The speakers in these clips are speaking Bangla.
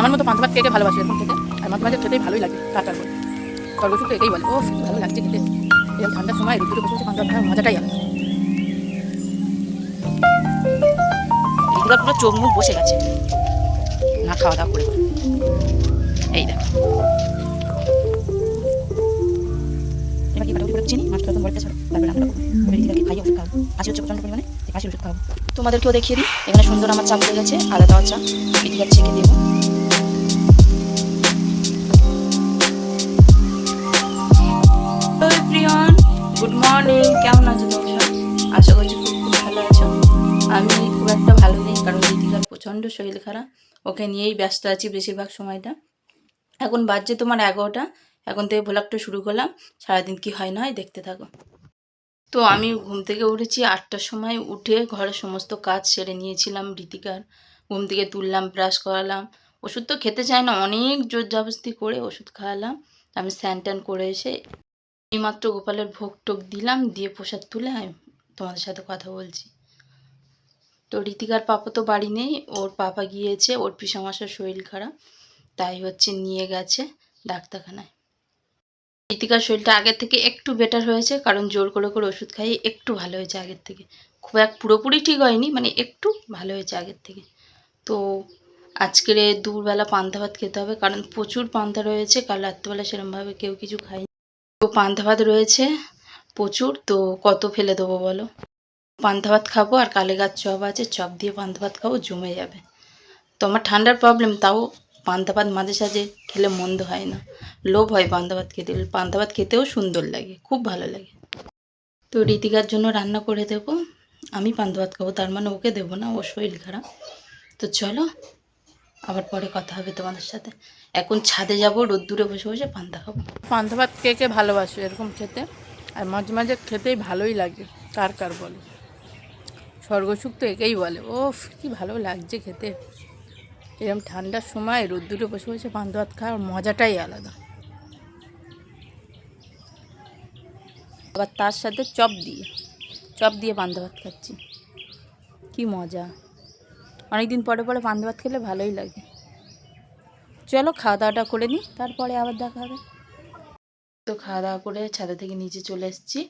আমার মতো পান্তা ভাত কে কে ভালোবাসে এরকম খেতে, আর মাঝে মাঝে খেতেই ভালোই লাগে কাটার করে। সর্বসুখ তো এটাই বলে, ও ভালো লাগছে খেতে। এরকম ঠান্ডার সময় রুদ্রে বসে বসে পান্তা ভাত খাওয়ার মজাটাই আলাদা। ঋতিকার পুরো চোখ মুখ বসে গেছে না খাওয়া দাওয়া করে। এই দেখো এবার কি কাটাকুটি করে চিনি মাছটা এখন বড়টা ছাড়ো, তারপরে রান্না করবো। ঋতিকাকে খাইয়ে ওষুধ খাওয়াবো, কাশি হচ্ছে প্রচন্ড পরিমাণে, কাশির ওষুধ খাওয়াবো। তোমাদেরকেও দেখিয়ে দিই, এখানে সুন্দর আমার চা পড়ে গেছে, আদা দেওয়া চা, ঋতিকার ছেঁকে দেবো। গুড মর্নিং, কেমন আছো তোমরা? আশা করছি খুব খুব ভালো আছো। আমি খুব একটা ভালো নেই, কারণ ঋতিকার প্রচণ্ড শরীর খারাপ, ওকে নিয়েই ব্যস্ত আছি বেশিরভাগ সময়টা। এখন বাজছে তোমার 11টা, এখন থেকে ভ্লগটা শুরু করলাম। সারাদিন কি হয় না হয় দেখতে থাকো। তো আমি ঘুম থেকে উঠেছি 8টার সময়, উঠে ঘরের সমস্ত কাজ সেরে নিয়েছিলাম। ঋতিকার ঘুম থেকে তুললাম, ব্রাশ করালাম, ওষুধ তো খেতে চায় না, অনেক জোর জবরদস্তি করে ওষুধ খাওয়ালাম। আমি স্নান টান করে এসে এইমাত্র গোপালের ভোগ টোক দিলাম, দিয়ে প্রসাদ তুলে আমি তোমাদের সাথে কথা বলছি। তো ঋতিকার পাপা তো বাড়ি নেই, ওর পাপা গিয়েছে, ওর পিসামশার শরীর খারাপ, তাই হচ্ছে নিয়ে গেছে ডাক্তারখানায়। ঋতিকার শরীরটা আগের থেকে একটু বেটার হয়েছে, কারণ জোর করে করে ওষুধ খাইয়ে একটু ভালো হয়েছে আগের থেকে। খুব পুরোপুরি ঠিক হয়নি, মানে একটু ভালো হয়েছে আগের থেকে। তো আজকের দুপুরবেলা পান্তা ভাত খেতে হবে, কারণ প্রচুর পান্তা রয়েছে, কাল রাত্রিবেলা সেরমভাবে কেউ কিছু খায়নি। তো পান্তা ভাত রয়েছে প্রচুর, তো কত ফেলে দেবো বলো। পান্তা ভাত খাবো, আর কালেগার চপ আছে, চপ দিয়ে পান্তা ভাত খাবো, জমে যাবে। তো আমার ঠান্ডার প্রবলেম, তাও পান্তা ভাত মাঝে সাঝে খেলে মন্দ হয় না, লোভ হয় পান্তা ভাত খেতে। পান্তা ভাত খেতেও সুন্দর লাগে, খুব ভালো লাগে। তো ঋতিকার জন্য রান্না করে দেবো, আমি পান্তা ভাত খাবো, তার মানে ওকে দেবো না, ওর শরীর খারাপ। তো চলো আবার পরে কথা হবে তোমাদের সাথে। এখন ছাদে যাব, রোদ্দুরে বসে বসে পান্তা খাবো। পান্তা ভাত কে কে ভালোবাসে এরকম খেতে, আর মাঝে মাঝে খেতেই ভালোই লাগে, কার কার বলে। স্বর্গসুখ তো একেই বলে, ও কি ভালো লাগছে খেতে। এরকম ঠান্ডার সময় রোদ্দুরে বসে বসে পান্তা ভাত খাওয়ার মজাটাই আলাদা। আবার তার সাথে চপ দিয়ে পান্তা ভাত খাচ্ছি, কি মজা। অনেকদিন পরে পরে পান্তা ভাত খেলে ভালোই লাগে। চলো খাওয়া দাওয়াটা করে নিই, তারপরে আবার দেখা হবে। তো খাওয়া দাওয়া করে ছাদে থেকে নিচে চলে এসেছি।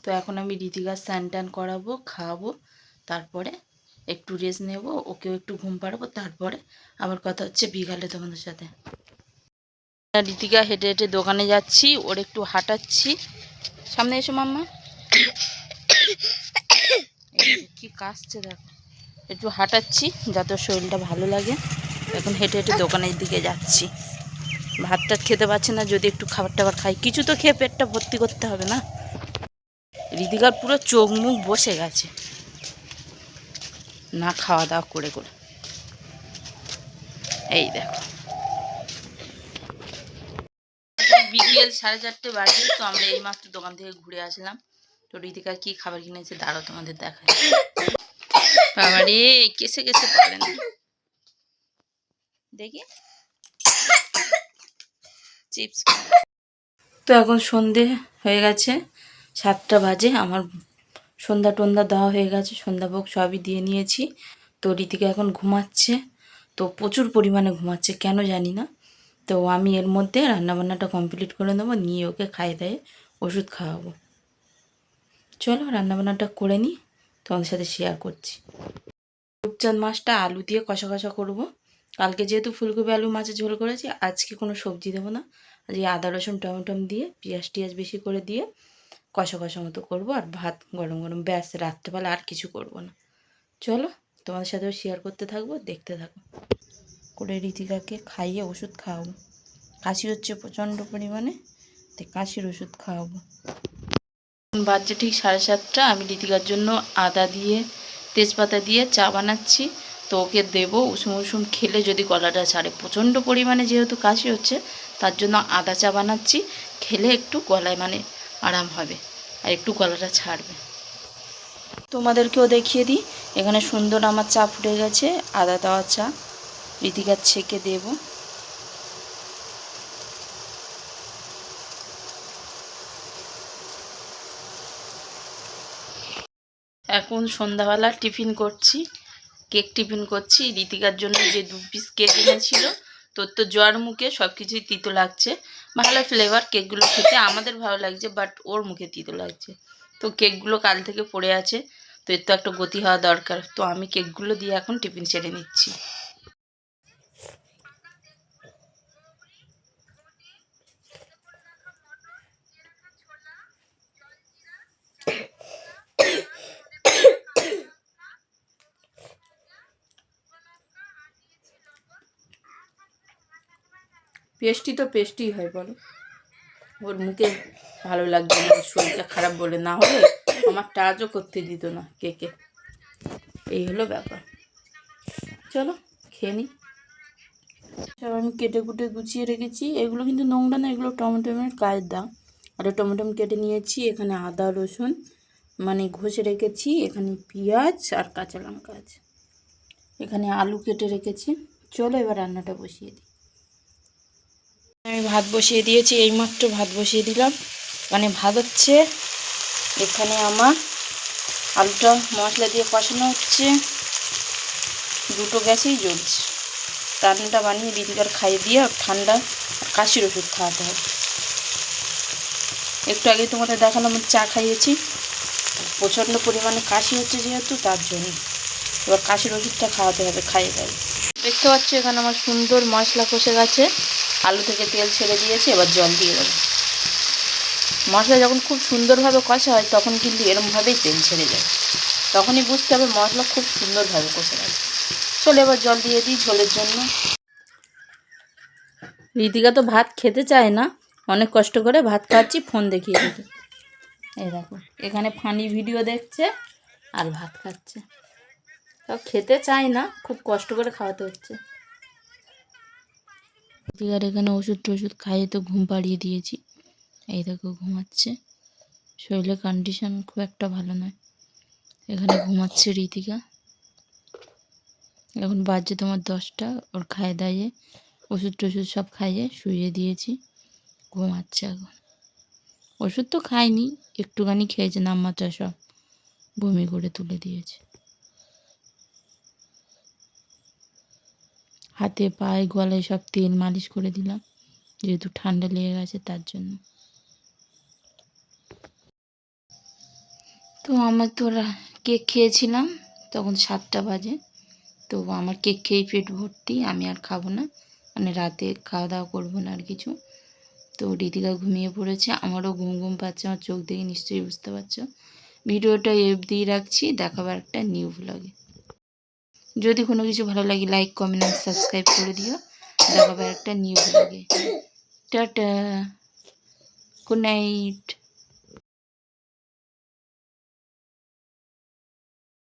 তো এখন আমি ঋতিকার স্নান টান করাবো, খাওয়াবো, তারপরে একটু রেস্ট নেব, ওকেও একটু ঘুম পাড়াবো, তারপরে আবার কথা হচ্ছে বিকালে তোমাদের সাথে। ঋতিকা হেঁটে হেঁটে দোকানে যাচ্ছি, ওর একটু হাঁটাচ্ছি। সামনে এসো মাম্মা, কি কাশছে দেখো। একটু হাঁটাচ্ছি যাতে শরীরটা ভালো লাগে। এখন হেঁটে হেঁটে দোকানের দিকে যাচ্ছি। ভাতটা খেতে পারছে না, যদি একটু খাবার টাবার খাই, কিছু তো খেয়ে পেটটা ভর্তি করতে হবে না। ঋতিকার পুরো চোখ মুখ বসে গেছে না খাওয়া দাওয়া করে করে। এই দেখো বিকেল 4:30 বাজে, তো আমরা এইমাত্র দোকান থেকে ঘুরে আসলাম। তো ঋতিকা কি খাবার কিনেছে দাঁড়াও তোমাদের দেখায়। বাবারে কেসে কেসে পড়ে না, দেখি চিপস। তো এখন সন্ধে হয়ে গেছে, 7টা বাজে। আমার সন্ধ্যা টন্ধা দেওয়া হয়ে গেছে, সন্ধ্যাভোগ সবই দিয়ে নিয়েছি। তো ঋতিকা এখন ঘুমাচ্ছে, তো প্রচুর পরিমাণে ঘুমাচ্ছে, কেন জানি না। তো আমি এর মধ্যে রান্নাবান্নাটা কমপ্লিট করে নেবো, নিয়ে ওকে খাইয়ে দেয়ে ওষুধ খাওয়াবো। চলো রান্নাবান্নাটা করে নিই, তোমাদের সাথে শেয়ার করছি। রূপচাঁদ মাছটা আলু দিয়ে কষা কষা করবো। কালকে যেহেতু ফুলকপি আলু মাছের ঝোল করেছি, আজকে কোনো সবজি দেবো না। আজকে আদা রসুন টমেটম দিয়ে পেঁয়াজ টিয়াজ বেশি করে দিয়ে কষা কষা মতো করবো, আর ভাত গরম গরম, ব্যাস। রাত্রেবেলা আর কিছু করবো না। চলো তোমাদের সাথেও শেয়ার করতে থাকবো, দেখতে থাকো। করে ঋতিকাকে খাইয়ে ওষুধ খাওয়াবো, কাশি হচ্ছে প্রচণ্ড পরিমাণে, তাই কাশির ওষুধ খাওয়াবো। বাজছে ঠিক 7:30। আমি ঋতিকার জন্য আদা দিয়ে তেজপাতা দিয়ে চা বানাচ্ছি, তো ওকে দেবো। উষুম উষুম খেলে যদি গলাটা ছাড়ে, প্রচণ্ড পরিমাণে যেহেতু কাশি হচ্ছে, তার জন্য আদা চা বানাচ্ছি। খেলে একটু গলায় মানে আরাম হবে, আর একটু গলাটা ছাড়বে। তোমাদেরকেও দেখিয়ে দিই, এখানে সুন্দর আমার চা ফুটে গেছে, আদা দেওয়া চা। ঋতিকার ছেঁকে দেবো। এখন সন্ধ্যাবেলা টিফিন করছি, কেক টিফিন করছি। ঋতিকার জন্য যে 2 পিস কেক এনেছিল, তোর তো জ্বর মুখে সব কিছুই তিতো লাগছে, ভালো ফ্লেভার কেকগুলো খেতে আমাদের ভালো লাগছে, বাট ওর মুখে তিতো লাগছে। তো কেকগুলো কাল থেকে পড়ে আছে, তো এর তো একটা গতি হওয়া দরকার। তো আমি কেকগুলো দিয়ে এখন টিফিন সেরে নিচ্ছি। পেস্টি তো পেস্টি হয় বলো, ওর মুখে ভালো লাগবে না, শরীরটা খারাপ বলে, না হলে আমার টাচও করতে দিত না কেকে। এই হলো ব্যাপার। চলো খেয়ে নিই। সব আমি কেটে কুটে গুছিয়ে রেখেছি, এগুলো কিন্তু নোংরা না, এগুলো টমেটোমের গায়ের দাগ। আর টমেটো কেটে নিয়েছি, এখানে আদা রসুন মানে ঘষে রেখেছি, এখানে পেঁয়াজ আর কাঁচা লঙ্কা আছে, এখানে আলু কেটে রেখেছি। চলো এবার রান্নাটা বসিয়ে দিই। আমি ভাত বসিয়ে দিয়েছি, এইমাত্র ভাত বসিয়ে দিলাম, মানে ভাত হচ্ছে। এখানে আমার আলুটা মশলা দিয়ে কষানো হচ্ছে, দুটো গ্যাসেই জ্বলছে। রান্নাটা বানিয়ে দিদিকার খাইয়ে দিয়ে ঠান্ডা কাশির ওষুধ খাওয়াতে হবে। একটু আগে তোমাদের দেখালাম চা খাইয়েছি, প্রচণ্ড পরিমাণে কাশি হচ্ছে যেহেতু, তার জন্য এবার কাশির ওষুধটা খাওয়াতে হবে, খাইয়ে দেবে। দেখতে পাচ্ছ এখানে আমার সুন্দর মশলা কষে গেছে, আলু থেকে তেল ছেড়ে দিয়েছে, এবার জল দিয়ে দেবো। মশলা যখন খুব সুন্দরভাবে কষা হয় তখন কিন্তু এরমভাবেই তেল ছেড়ে যায়, তখনই বুঝতে হবে মশলা খুব সুন্দরভাবে কষে গেছে। চলো এবার জল দিয়ে দিই ঝোলের জন্য। ঋতিকা তো ভাত খেতে চায় না, অনেক কষ্ট করে ভাত খাচ্ছি, ফোন দেখিয়ে দিতে। এই দেখো এখানে ফানি ভিডিও দেখছে আর ভাত খাচ্ছে, তাও খেতে চায় না, খুব কষ্ট করে খাওয়াতে হচ্ছে। ঋতিকার এখানে ওষুধ টষুধ খাইয়ে তো ঘুম পাড়িয়ে দিয়েছি, এই দেখো ঘুমাচ্ছে, শরীরের কন্ডিশন খুব একটা ভালো নয়। এখানে ঘুমাচ্ছে ঋতিকা, এখন বাজছে তোমার 10টা, ওর খাইয়ে দাইয়ে ওষুধ টষুধ সব খাইয়ে শুইয়ে দিয়েছি, ঘুমাচ্ছে এখন। ওষুধ তো খায়নি, একটুখানি খেয়েছে, নামমাত্রা সব বমি করে তুলে দিয়েছে। হাতে পায়ে গলায় সব তেল মালিশ করে দিলাম, যেহেতু ঠান্ডা লেগে গেছে তার জন্য। তো আমার তো কেক খেয়েছিলাম, তখন 7টা বাজে, তো আমার কেক খেয়েই পেট ভর্তি, আমি আর খাবো না, মানে রাতে খাওয়া দাওয়া করবো না আর কিছু। তো ঋতিকা ঘুমিয়ে পড়েছে, আমারও ঘুম ঘুম পাচ্ছে, আমার চোখ দেখে নিশ্চয়ই বুঝতে পারছো। ভিডিওটা এফডি রাখছি, দেখাবার একটা নিউ ব্লগে। যদি কোনো কিছু ভালো লাগে লাইক কমেন্ট আর সাবস্ক্রাইব করে দিও, দেখাবার একটা নিউ ব্লগে। Tata, good night.